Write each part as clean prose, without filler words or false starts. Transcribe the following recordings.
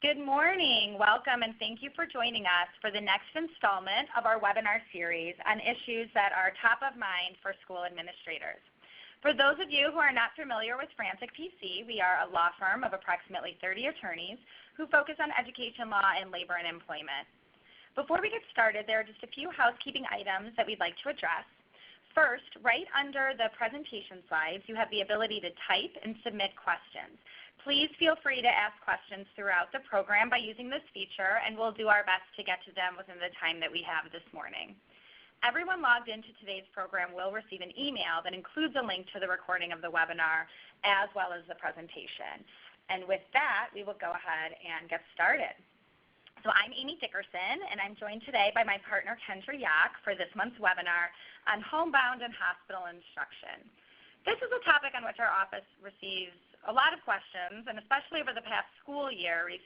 Good morning. Welcome and thank you for joining us for the next installment of our webinar series on issues that are top of mind for school administrators. For those of you who are not familiar with Franczek PC, we are a law firm of approximately 30 attorneys who focus on education law and labor and employment. Before we get started, there are just a few housekeeping items that we'd like to address. First, right under the presentation slides, you have the ability to type and submit questions. Please feel free to ask questions throughout the program by using this feature, and we'll do our best to get to them within the time that we have this morning. Everyone logged into today's program will receive an email that includes a link to the recording of the webinar as well as the presentation. And with that, we will go ahead and get started. So I'm Amy Dickerson, and I'm joined today by my partner Kendra Yoch for this month's webinar on homebound and hospital instruction. This is a topic on which our office receives a lot of questions, and especially over the past school year we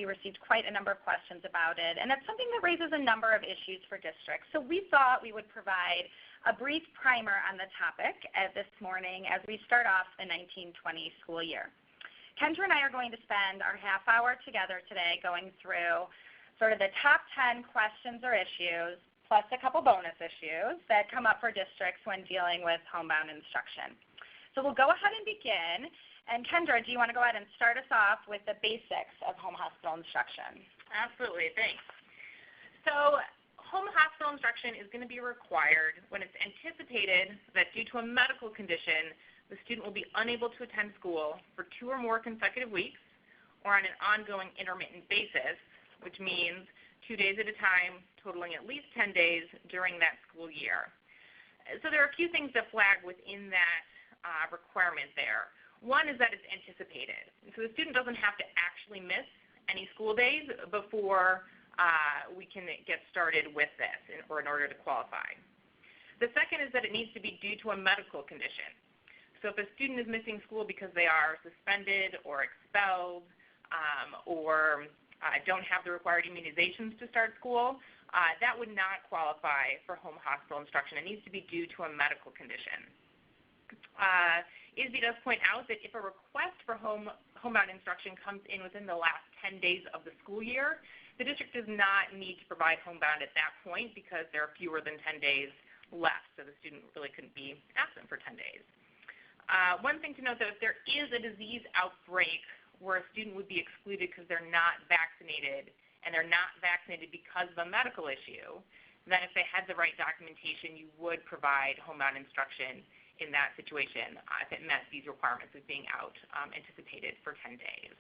received quite a number of questions about it, and it's something that raises a number of issues for districts. So we thought we would provide a brief primer on the topic this morning as we start off the 1920 school year. Kendra and I are going to spend our half hour together today going through sort of the top 10 questions or issues plus a couple bonus issues that come up for districts when dealing with homebound instruction. So we'll go ahead and begin. And Kendra, do you want to go ahead and start us off with the basics of home hospital instruction? Absolutely, thanks. So home hospital instruction is going to be required when it's anticipated that due to a medical condition, the student will be unable to attend school for 2 or more consecutive weeks or on an ongoing intermittent basis, which means 2 days at a time, totaling at least 10 days during that school year. So there are a few things to flag within that requirement there. One is that it's anticipated. So the student doesn't have to actually miss any school days before we can get started with this in order to qualify. The second is that it needs to be due to a medical condition. So if a student is missing school because they are suspended or expelled or don't have the required immunizations to start school, that would not qualify for home hospital instruction. It needs to be due to a medical condition. ISB does point out that if a request for homebound instruction comes in within the last 10 days of the school year, the district does not need to provide homebound at that point because there are fewer than 10 days left, so the student really couldn't be absent for 10 days. One thing to note, though, if there is a disease outbreak where a student would be excluded because they're not vaccinated, and they're not vaccinated because of a medical issue, then if they had the right documentation, you would provide homebound instruction in that situation if it met these requirements of being out anticipated for 10 days.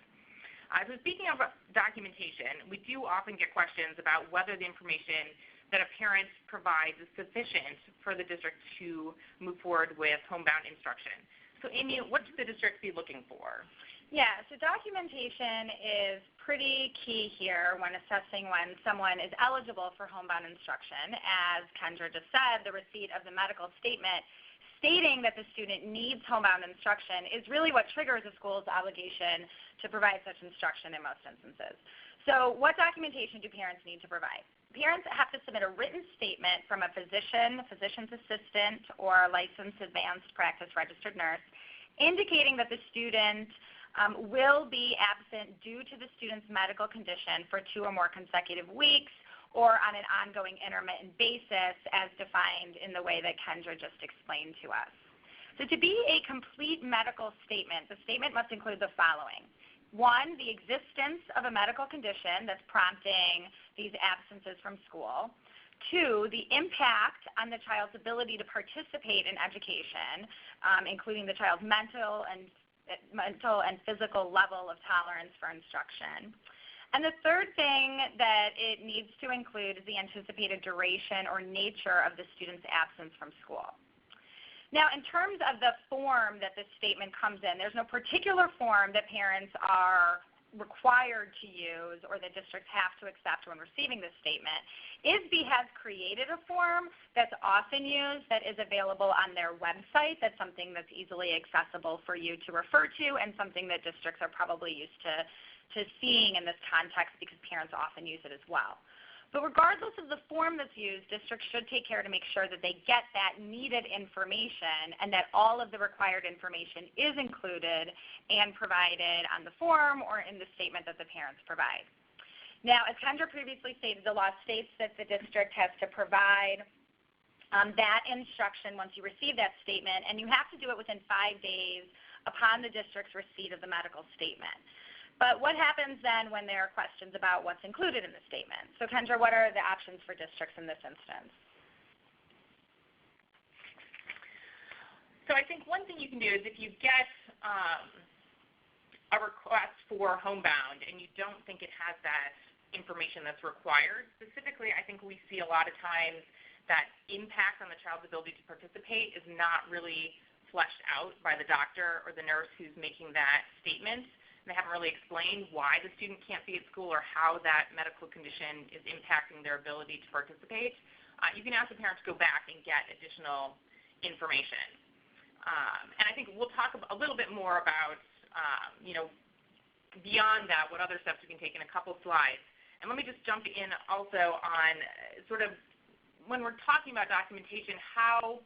So speaking of documentation, we do often get questions about whether the information that a parent provides is sufficient for the district to move forward with homebound instruction. So Amy, what should the district be looking for? Yeah, so documentation is pretty key here when assessing when someone is eligible for homebound instruction. As Kendra just said, the receipt of the medical statement stating that the student needs homebound instruction is really what triggers a school's obligation to provide such instruction in most instances. So what documentation do parents need to provide? Parents have to submit a written statement from a physician, physician's assistant, or a licensed advanced practice registered nurse indicating that the student will be absent due to the student's medical condition for 2 or more consecutive weeks or on an ongoing intermittent basis as defined in the way that Kendra just explained to us. So to be a complete medical statement, the statement must include the following. 1, the existence of a medical condition that's prompting these absences from school. 2, the impact on the child's ability to participate in education, including the child's mental and physical level of tolerance for instruction. And the third thing that it needs to include is the anticipated duration or nature of the student's absence from school. Now, in terms of the form that this statement comes in, there's no particular form that parents are required to use or that districts have to accept when receiving this statement. ISB has created a form that's often used that is available on their website. That's something that's easily accessible for you to refer to and something that districts are probably used to seeing in this context because parents often use it as well. But regardless of the form that's used, districts should take care to make sure that they get that needed information and that all of the required information is included and provided on the form or in the statement that the parents provide. Now, as Kendra previously stated, the law states that the district has to provide that instruction once you receive that statement, and you have to do it within 5 days upon the district's receipt of the medical statement. But what happens then when there are questions about what's included in the statement? So Kendra, what are the options for districts in this instance? So I think one thing you can do is if you get a request for Homebound and you don't think it has that information that's required, specifically I think we see a lot of times that impact on the child's ability to participate is not really fleshed out by the doctor or the nurse who's making that statement. They haven't really explained why the student can't be at school or how that medical condition is impacting their ability to participate. You can ask the parent to go back and get additional information. And I think we'll talk a little bit more about, beyond that, what other steps we can take in a couple slides. And let me just jump in also on sort of when we're talking about documentation, how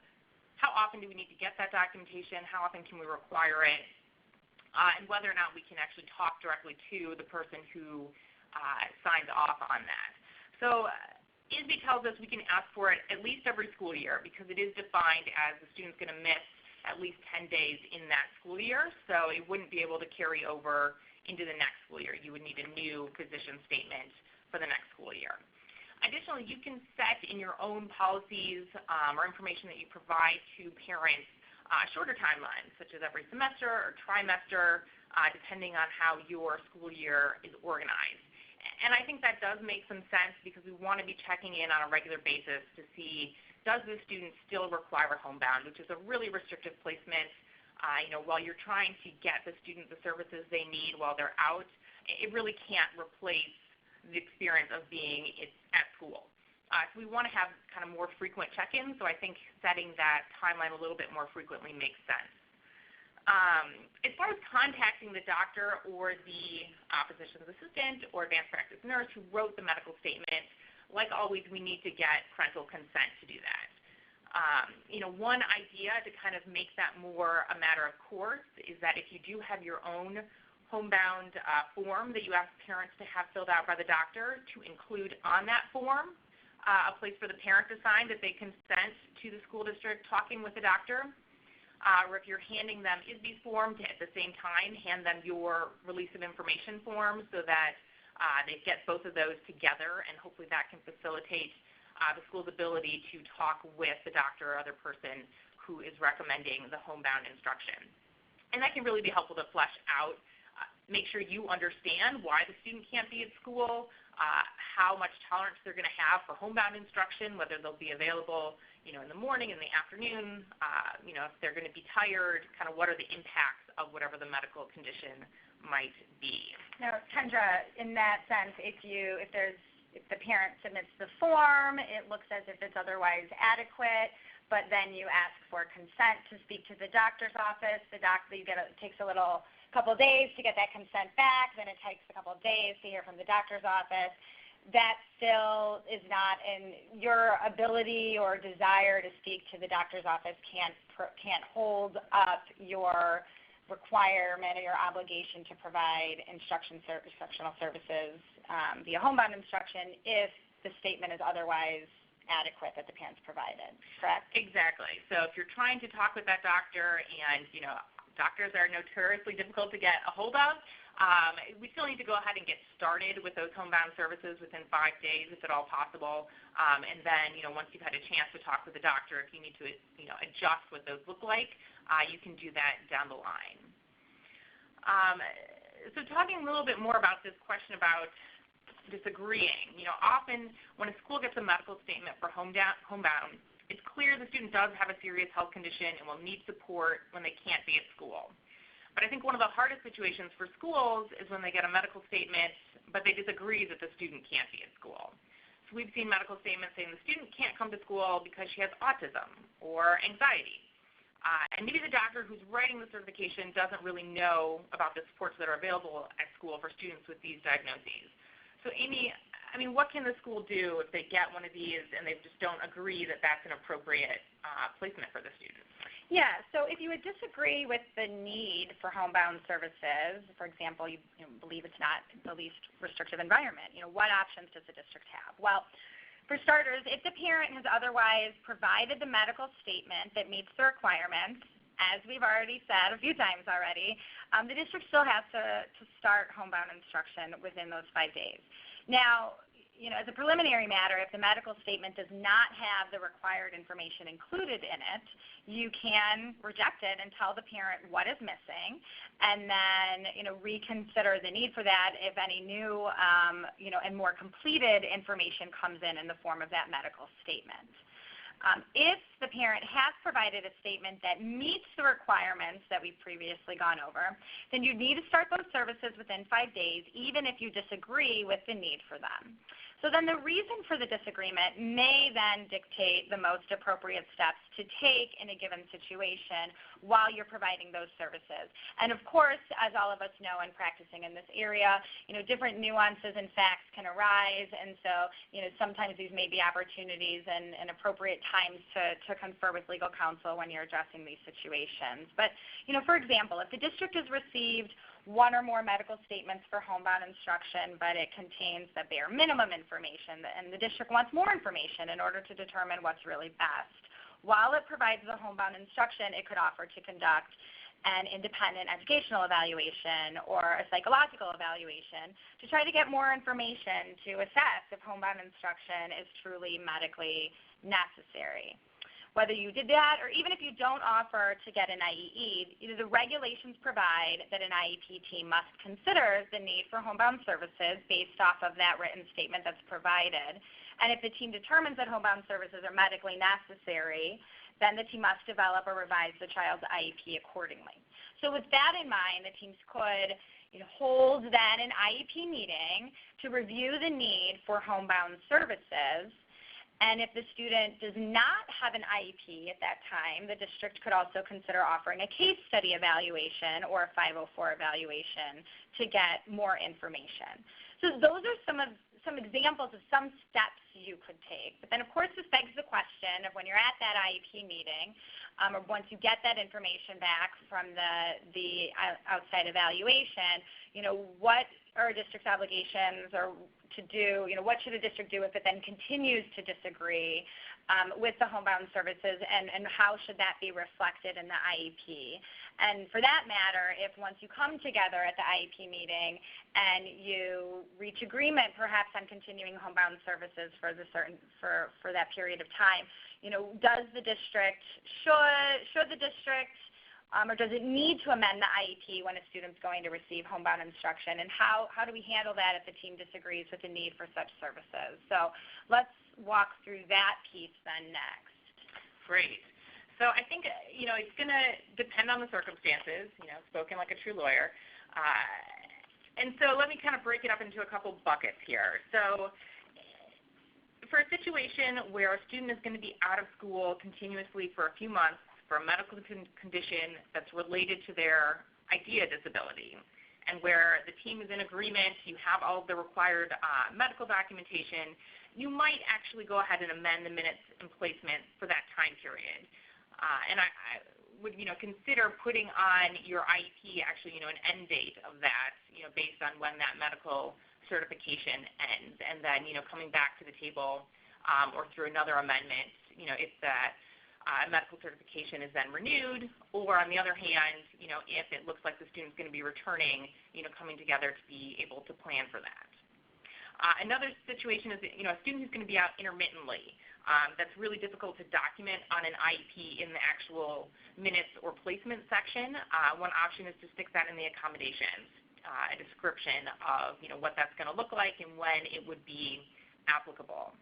often do we need to get that documentation? How often can we require it? And whether or not we can actually talk directly to the person who signs off on that. So ISB tells us we can ask for it at least every school year because it is defined as the student's going to miss at least 10 days in that school year, so it wouldn't be able to carry over into the next school year. You would need a new position statement for the next school year. Additionally, you can set in your own policies or information that you provide to parents shorter timelines, such as every semester or trimester, depending on how your school year is organized. And I think that does make some sense because we want to be checking in on a regular basis to see, does the student still require Homebound, which is a really restrictive placement. While you're trying to get the student the services they need while they're out, it really can't replace the experience of being at school. So we want to have kind of more frequent check-ins, so I think setting that timeline a little bit more frequently makes sense. As far as contacting the doctor or the physician's assistant or advanced practice nurse who wrote the medical statement, like always, we need to get parental consent to do that. One idea to kind of make that more a matter of course is that if you do have your own Homebound form that you ask parents to have filled out by the doctor, to include on that form a place for the parent to sign that they consent to the school district talking with the doctor, or if you're handing them ISB's form, to at the same time hand them your release of information form so that they get both of those together, and hopefully that can facilitate the school's ability to talk with the doctor or other person who is recommending the Homebound instruction. And that can really be helpful to flesh out, make sure you understand why the student can't be at school, how much tolerance they're going to have for Homebound instruction, whether they'll be available, in the morning, in the afternoon, if they're going to be tired, kind of what are the impacts of whatever the medical condition might be. Now, Kendra, in that sense, if the parent submits the form, it looks as if it's otherwise adequate, but then you ask for consent to speak to the doctor's office. It takes a couple days to get that consent back, then it takes a couple days to hear from the doctor's office. That still is not in your ability or desire to speak to the doctor's office, can't hold up your requirement or your obligation to provide instructional services via Homebound instruction if the statement is otherwise adequate that the parents provided, correct? Exactly. So if you're trying to talk with that doctor and, doctors are notoriously difficult to get a hold of, we still need to go ahead and get started with those Homebound services within 5 days, if at all possible. And then, once you've had a chance to talk with the doctor, if you need to, adjust what those look like, you can do that down the line. So talking a little bit more about this question about disagreeing, often when a school gets a medical statement for Homebound, it's clear the student does have a serious health condition and will need support when they can't be at school. But I think one of the hardest situations for schools is when they get a medical statement, but they disagree that the student can't be at school. So we've seen medical statements saying the student can't come to school because she has autism or anxiety. And maybe the doctor who's writing the certification doesn't really know about the supports that are available at school for students with these diagnoses. So Amy, what can the school do if they get one of these and they just don't agree that that's an appropriate placement for the student? Yeah, so if you would disagree with the need for homebound services, for example, you believe it's not the least restrictive environment, what options does the district have? Well, for starters, if the parent has otherwise provided the medical statement that meets the requirements, as we've already said a few times already, the district still has to start homebound instruction within those 5 days. Now, as a preliminary matter, if the medical statement does not have the required information included in it, you can reject it and tell the parent what is missing, and then reconsider the need for that if any new and more completed information comes in the form of that medical statement. If the parent has provided a statement that meets the requirements that we've previously gone over, then you need to start those services within 5 days, even if you disagree with the need for them. So then the reason for the disagreement may then dictate the most appropriate steps to take in a given situation while you're providing those services. And of course, as all of us know in practicing in this area, different nuances and facts can arise, and so sometimes these may be opportunities and appropriate times to confer with legal counsel when you're addressing these situations. But for example, if the district has received one or more medical statements for homebound instruction, but it contains the bare minimum information, and the district wants more information in order to determine what's really best. While it provides the homebound instruction, it could offer to conduct an independent educational evaluation or a psychological evaluation to try to get more information to assess if homebound instruction is truly medically necessary. Whether you did that or even if you don't offer to get an IEE, the regulations provide that an IEP team must consider the need for homebound services based off of that written statement that's provided. And if the team determines that homebound services are medically necessary, then the team must develop or revise the child's IEP accordingly. So with that in mind, the teams could hold then an IEP meeting to review the need for homebound services. And if the student does not have an IEP at that time, the district could also consider offering a case study evaluation or a 504 evaluation to get more information. So those are some examples of some steps you could take. But then, of course, this begs the question of when you're at that IEP meeting, or once you get that information back from the outside evaluation, what are district's obligations or to do, what should a district do if it then continues to disagree with the homebound services, and how should that be reflected in the IEP? And for that matter, if once you come together at the IEP meeting and you reach agreement perhaps on continuing homebound services for that period of time, does the district, should the district or does it need to amend the IEP when a student's going to receive homebound instruction? And how do we handle that if the team disagrees with the need for such services? So let's walk through that piece then next. Great. So I think, it's going to depend on the circumstances, spoken like a true lawyer. And so let me kind of break it up into a couple buckets here. So for a situation where a student is going to be out of school continuously for a few months, for a medical condition that's related to their idea disability, and where the team is in agreement, you have all of the required medical documentation, you might actually go ahead and amend the minutes and placement for that time period. And I would, consider putting on your IEP actually, an end date of that, based on when that medical certification ends, and then, coming back to the table or through another amendment, if that medical certification is then renewed, or on the other hand, if it looks like the student's going to be returning, coming together to be able to plan for that. Another situation is, a student who's going to be out intermittently. That's really difficult to document on an IEP in the actual minutes or placement section. One option is to stick that in the accommodations, a description of, what that's going to look like and when it would be applicable.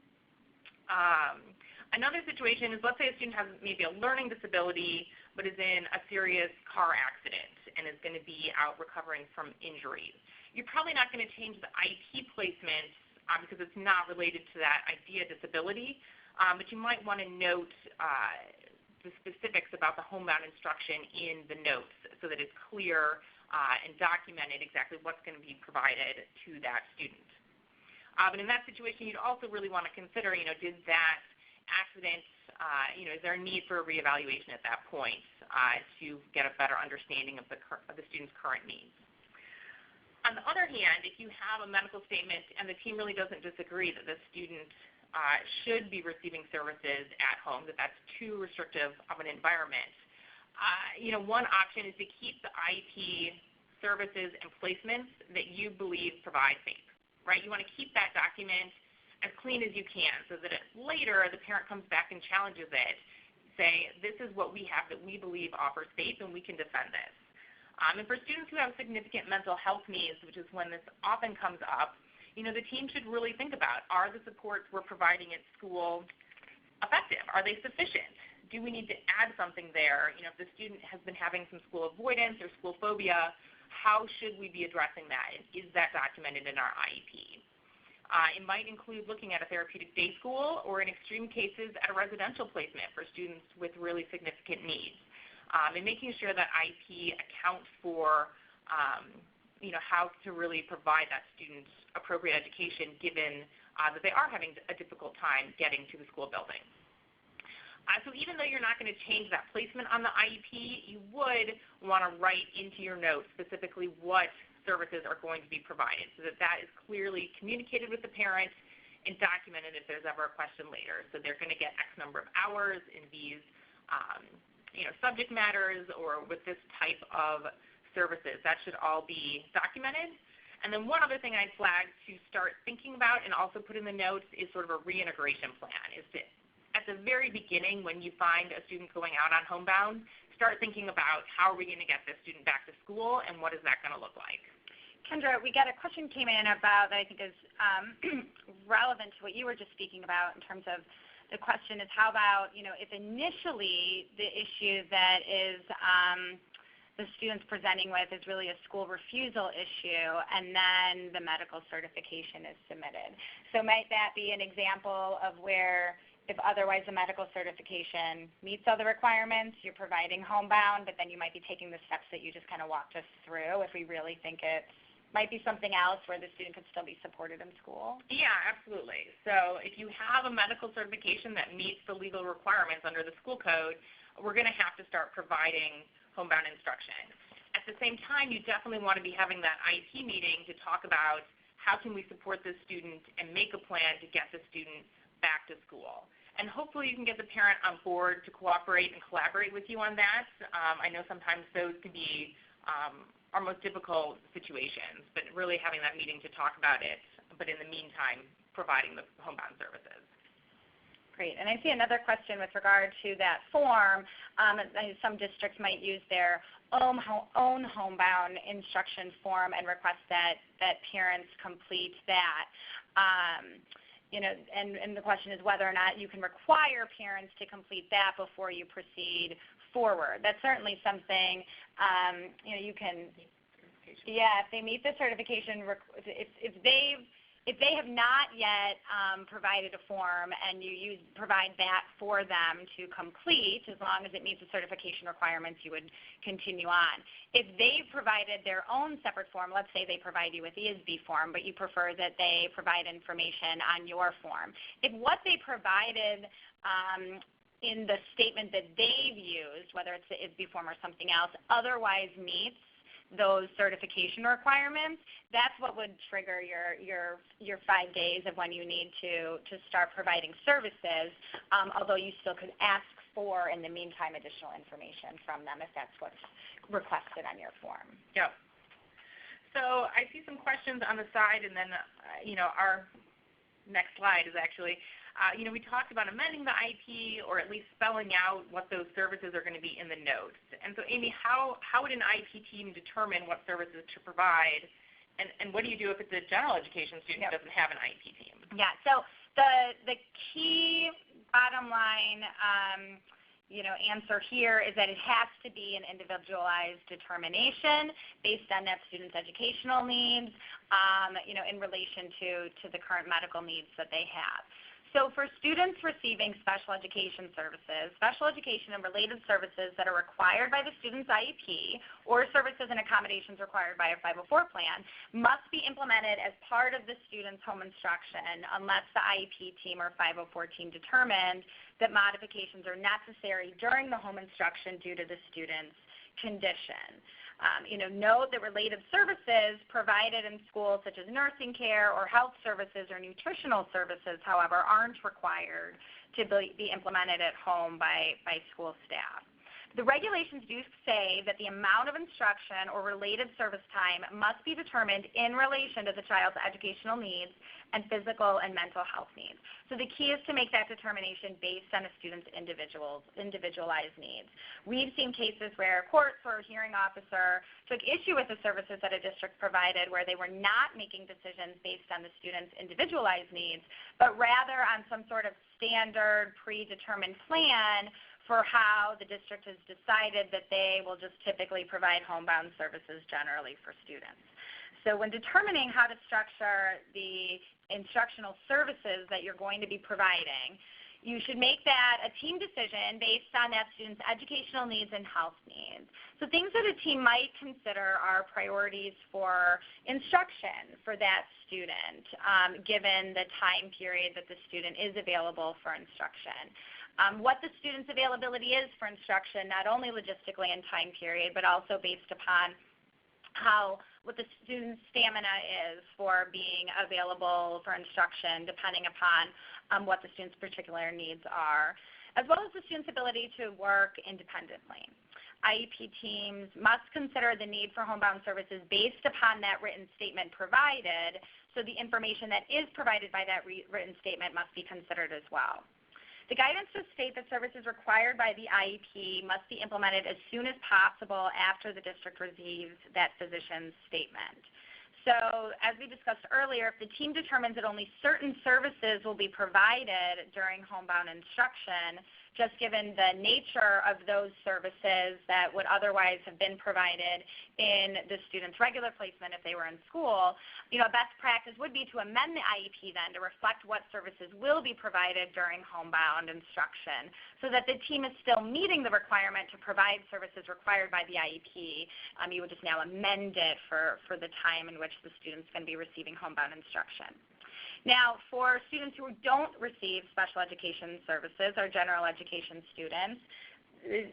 Another situation is, let's say a student has maybe a learning disability but is in a serious car accident and is going to be out recovering from injuries. You're probably not going to change the IEP placement because it's not related to that idea disability, but you might want to note the specifics about the homebound instruction in the notes so that it's clear and documented exactly what's going to be provided to that student. But in that situation, you'd also really want to consider, did that accident, is there a need for a reevaluation at that point to get a better understanding of the student's current needs? On the other hand, if you have a medical statement and the team really doesn't disagree that the student should be receiving services at home, that's too restrictive of an environment, one option is to keep the IEP services and placements that you believe provide FAPE, right? You want to keep that document as clean as you can so that if later the parent comes back and challenges it, say, this is what we have that we believe offers FAPE and we can defend this. And for students who have significant mental health needs, which is when this often comes up, the team should really think about, are the supports we're providing at school effective? Are they sufficient? Do we need to add something there? If the student has been having some school avoidance or school phobia, how should we be addressing that? And is that documented in our IEP? It might include looking at a therapeutic day school or in extreme cases at a residential placement for students with really significant needs. And making sure that IEP accounts for how to really provide that student appropriate education given that they are having a difficult time getting to the school building. So even though you're not going to change that placement on the IEP, you would want to write into your notes specifically what services are going to be provided so that is clearly communicated with the parent and documented if there's ever a question later. So they're going to get X number of hours in these subject matters or with this type of services. That should all be documented. And then one other thing I'd flag to start thinking about and also put in the notes is sort of a reintegration plan. Is to, at the very beginning when you find a student going out on Homebound, start thinking about how are we going to get this student back to school and what is that going to look like. Kendra, we got a question came in about that I think is relevant to what you were just speaking about in terms of the question is how about, if initially the issue that is the student's presenting with is really a school refusal issue and then the medical certification is submitted. So might that be an example of where if otherwise the medical certification meets all the requirements, you're providing Homebound, but then you might be taking the steps that you just kind of walked us through if we really think it might be something else where the student could still be supported in school? Yeah, absolutely. So if you have a medical certification that meets the legal requirements under the school code, we're going to have to start providing Homebound instruction. At the same time, you definitely want to be having that IEP meeting to talk about how can we support this student and make a plan to get the student back to school. And hopefully you can get the parent on board to cooperate and collaborate with you on that. I know sometimes those can be our most difficult situations, but really having that meeting to talk about it, but in the meantime, providing the Homebound services. Great. And I see another question with regard to that form. Some districts might use their own Homebound instruction form and request that parents complete that. And the question is whether or not you can require parents to complete that before you proceed forward. That's certainly something you can. Yeah, if they meet the certification, if they have not yet provided a form and you provide that for them to complete, as long as it meets the certification requirements, you would continue on. If they've provided their own separate form, let's say they provide you with the ISB form, but you prefer that they provide information on your form. If what they provided in the statement that they've used, whether it's the ISB form or something else, otherwise meets those certification requirements, that's what would trigger your 5 days of when you need to start providing services, although you still could ask for, in the meantime, additional information from them if that's what's requested on your form. Yep. So I see some questions on the side, and then our next slide is actually we talked about amending the IEP or at least spelling out what those services are going to be in the notes. And so, Amy, how would an IEP team determine what services to provide, and what do you do if it's a general education student who doesn't have an IEP team? Yeah, so the key bottom line answer here is that it has to be an individualized determination based on that student's educational needs, in relation to the current medical needs that they have. So for students receiving special education services, special education and related services that are required by the student's IEP or services and accommodations required by a 504 plan must be implemented as part of the student's home instruction unless the IEP team or 504 team determined that modifications are necessary during the home instruction due to the student's condition. Note that related services provided in schools such as nursing care or health services or nutritional services, however, aren't required to be implemented at home by school staff. The regulations do say that the amount of instruction or related service time must be determined in relation to the child's educational needs and physical and mental health needs. So the key is to make that determination based on a student's individualized needs. We've seen cases where courts or a hearing officer took issue with the services that a district provided where they were not making decisions based on the student's individualized needs, but rather on some sort of standard predetermined plan for how the district has decided that they will just typically provide homebound services generally for students. So when determining how to structure the instructional services that you're going to be providing, you should make that a team decision based on that student's educational needs and health needs. So things that a team might consider are priorities for instruction for that student, given the time period that the student is available for instruction. What the student's availability is for instruction, not only logistically and time period, but also based upon what the student's stamina is for being available for instruction, depending upon what the student's particular needs are, as well as the student's ability to work independently. IEP teams must consider the need for homebound services based upon that written statement provided, so the information that is provided by that written statement must be considered as well. The guidance does state that services required by the IEP must be implemented as soon as possible after the district receives that physician's statement. So as we discussed earlier, if the team determines that only certain services will be provided during homebound instruction, just given the nature of those services that would otherwise have been provided in the student's regular placement if they were in school, a best practice would be to amend the IEP then to reflect what services will be provided during homebound instruction so that the team is still meeting the requirement to provide services required by the IEP. You would just now amend it for the time in which the student's going to be receiving homebound instruction. Now, for students who don't receive special education services or general education students,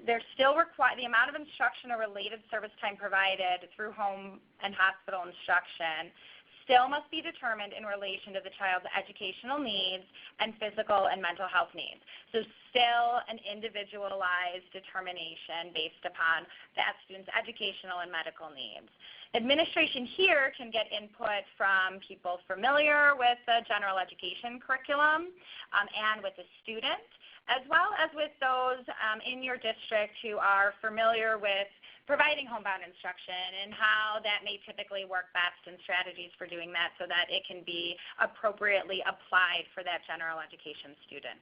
they're still required, the amount of instruction or related service time provided through home and hospital instruction still must be determined in relation to the child's educational needs and physical and mental health needs. So still an individualized determination based upon that student's educational and medical needs. Administration here can get input from people familiar with the general education curriculum and with the student, as well as with those in your district who are familiar with providing homebound instruction and how that may typically work best and strategies for doing that so that it can be appropriately applied for that general education student.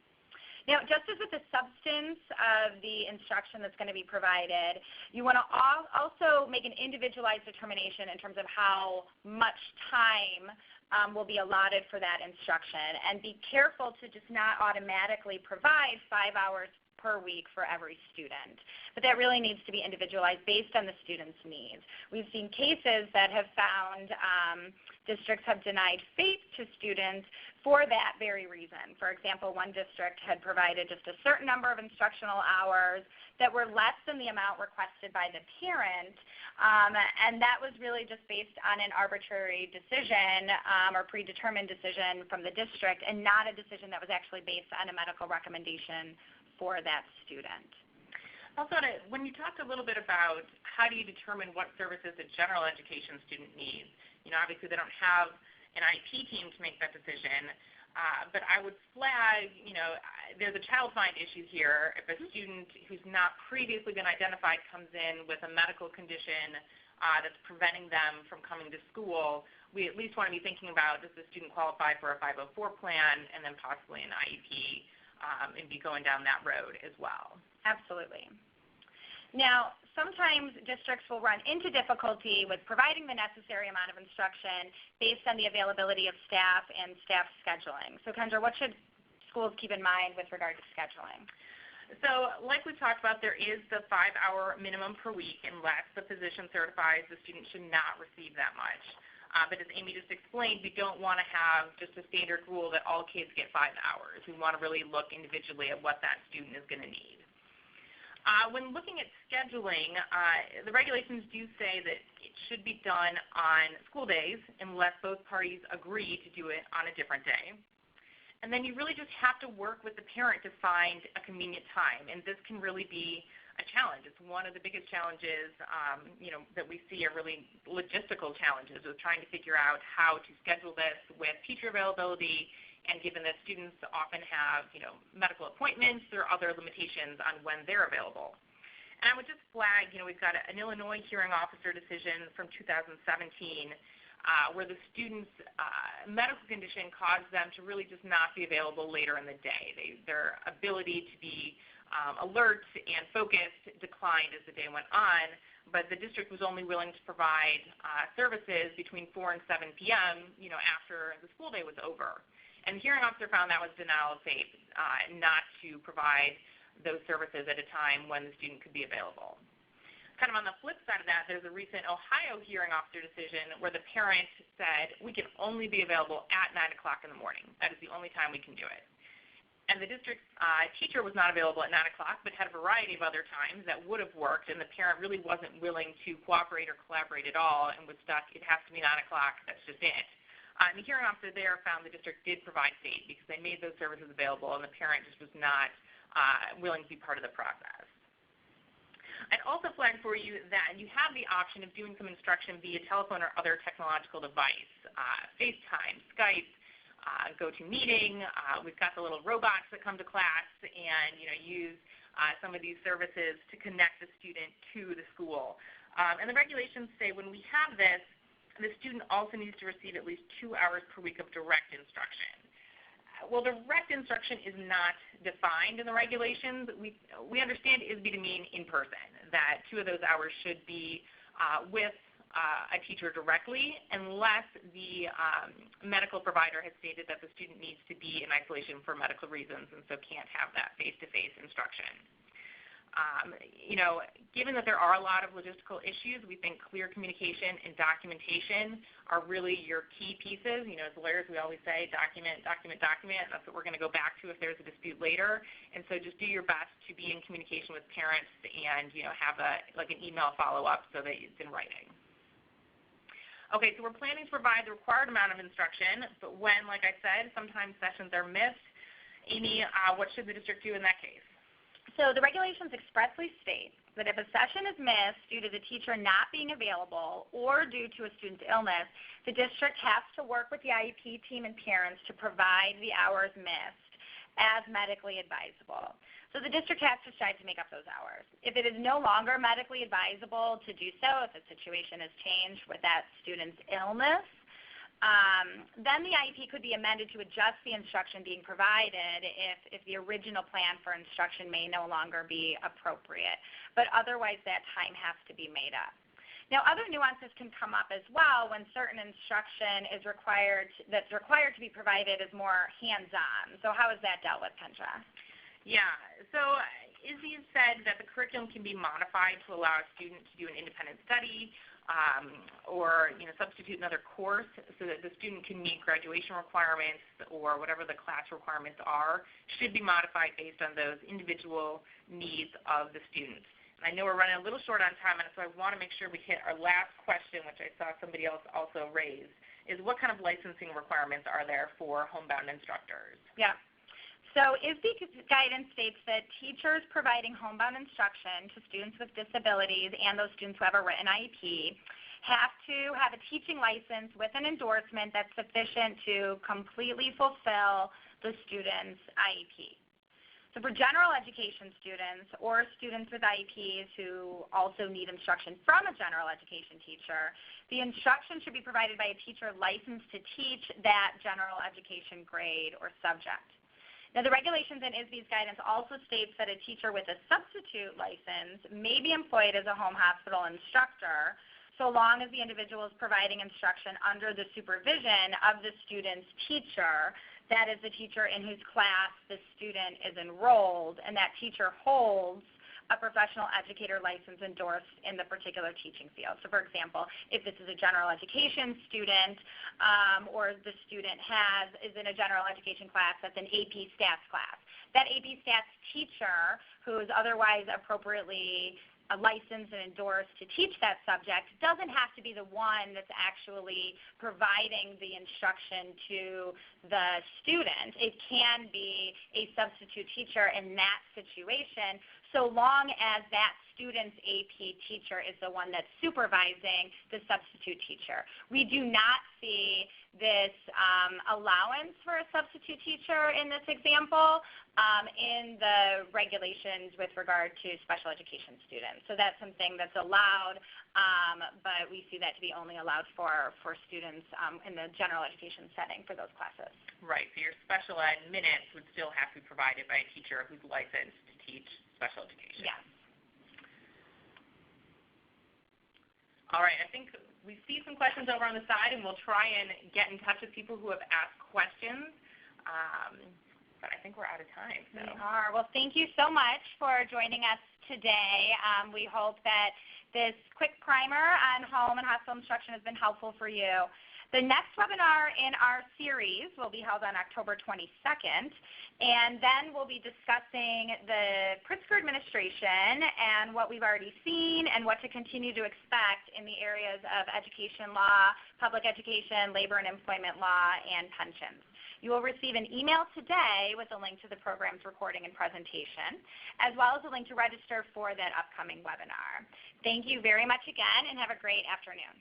Now, just as with the substance of the instruction that's going to be provided, you want to also make an individualized determination in terms of how much time will be allotted for that instruction, and be careful to just not automatically provide 5 hours per week for every student. But that really needs to be individualized based on the student's needs. We've seen cases that have found districts have denied FAPE to students for that very reason. For example, one district had provided just a certain number of instructional hours that were less than the amount requested by the parent, and that was really just based on an arbitrary decision or predetermined decision from the district, and not a decision that was actually based on a medical recommendation for that student. Also, when you talked a little bit about how do you determine what services a general education student needs, obviously they don't have an IEP team to make that decision, but I would flag, there's a child find issue here. If a student who's not previously been identified comes in with a medical condition that's preventing them from coming to school, we at least want to be thinking about, does the student qualify for a 504 plan and then possibly an IEP, and be going down that road as well. Absolutely. Now, sometimes districts will run into difficulty with providing the necessary amount of instruction based on the availability of staff and staff scheduling. So, Kendra, what should schools keep in mind with regard to scheduling? So like we've talked about, there is the 5-hour minimum per week unless the physician certifies the student should not receive that much. But as Amy just explained, we don't want to have just a standard rule that all kids get 5 hours. We want to really look individually at what that student is going to need. When looking at scheduling, the regulations do say that it should be done on school days unless both parties agree to do it on a different day. And then you really just have to work with the parent to find a convenient time, and this can really be a challenge. It's one of the biggest challenges that we see are really logistical challenges with trying to figure out how to schedule this with teacher availability, and given that students often have medical appointments or other limitations on when they're available. And I would just flag, we've got an Illinois hearing officer decision from 2017 where the student's medical condition caused them to really just not be available later in the day. Their ability to be alert and focused declined as the day went on, but the district was only willing to provide services between 4 and 7 p.m., after the school day was over. And the hearing officer found that was denial of faith, not to provide those services at a time when the student could be available. Kind of on the flip side of that, there's a recent Ohio hearing officer decision where the parent said, we can only be available at 9 o'clock in the morning. That is the only time we can do it. And the district teacher was not available at 9 o'clock, but had a variety of other times that would have worked, and the parent really wasn't willing to cooperate or collaborate at all and was stuck, it has to be 9 o'clock, that's just it. And the hearing officer there found the district did provide faith because they made those services available, and the parent just was not willing to be part of the process. I'd also flag for you that you have the option of doing some instruction via telephone or other technological device, FaceTime, Skype, GoToMeeting. We've got the little robots that come to class and use some of these services to connect the student to the school. And the regulations say when we have this, the student also needs to receive at least 2 hours per week of direct instruction. Well, direct instruction is not defined in the regulations. We understand it to mean in person, that 2 of those hours should be with a teacher directly unless the medical provider has stated that the student needs to be in isolation for medical reasons and so can't have that face-to-face instruction. Given that there are a lot of logistical issues, we think clear communication and documentation are really your key pieces. As lawyers, we always say document, document, document. That's what we're going to go back to if there's a dispute later. And so just do your best to be in communication with parents and, have an email follow-up so that it's in writing. Okay, so we're planning to provide the required amount of instruction, but when, like I said, sometimes sessions are missed. Amy, what should the district do in that case? So the regulations expressly state that if a session is missed due to the teacher not being available or due to a student's illness, the district has to work with the IEP team and parents to provide the hours missed as medically advisable. So the district has to strive to make up those hours. If it is no longer medically advisable to do so, if the situation has changed with that student's illness, then the IEP could be amended to adjust the instruction being provided if the original plan for instruction may no longer be appropriate. But otherwise, that time has to be made up. Now, other nuances can come up as well when certain instruction is required to be provided as more hands-on. So how is that dealt with, Kendra? Yeah, so Izzy said that the curriculum can be modified to allow a student to do an independent study or substitute another course so that the student can meet graduation requirements or whatever the class requirements are, should be modified based on those individual needs of the student. And I know we're running a little short on time, and so I want to make sure we hit our last question, which I saw somebody else also raise, is what kind of licensing requirements are there for homebound instructors? Yeah. So ISB guidance states that teachers providing homebound instruction to students with disabilities and those students who have a written IEP have to have a teaching license with an endorsement that's sufficient to completely fulfill the student's IEP. So for general education students or students with IEPs who also need instruction from a general education teacher, the instruction should be provided by a teacher licensed to teach that general education grade or subject. Now, the regulations in ISB's guidance also states that a teacher with a substitute license may be employed as a home hospital instructor so long as the individual is providing instruction under the supervision of the student's teacher, that is the teacher in whose class the student is enrolled, and that teacher holds a professional educator license endorsed in the particular teaching field. So for example, if this is a general education student or the student is in a general education class that's an AP Stats class, that AP Stats teacher who is otherwise appropriately licensed and endorsed to teach that subject doesn't have to be the one that's actually providing the instruction to the student. It can be a substitute teacher in that situation, so long as that student's AP teacher is the one that's supervising the substitute teacher. We do not see this allowance for a substitute teacher in this example in the regulations with regard to special education students. So that's something that's allowed, but we see that to be only allowed for students in the general education setting for those classes. Right, so your special ed minutes would still have to be provided by a teacher who's licensed to teach special education. Yes. All right, I think we see some questions over on the side, and we'll try and get in touch with people who have asked questions. But I think we're out of time. So. We are. Well, thank you so much for joining us today. We hope that this quick primer on home and hospital instruction has been helpful for you. The next webinar in our series will be held on October 22nd, and then we'll be discussing the Pritzker administration and what we've already seen and what to continue to expect in the areas of education law, public education, labor and employment law, and pensions. You will receive an email today with a link to the program's recording and presentation, as well as a link to register for that upcoming webinar. Thank you very much again, and have a great afternoon.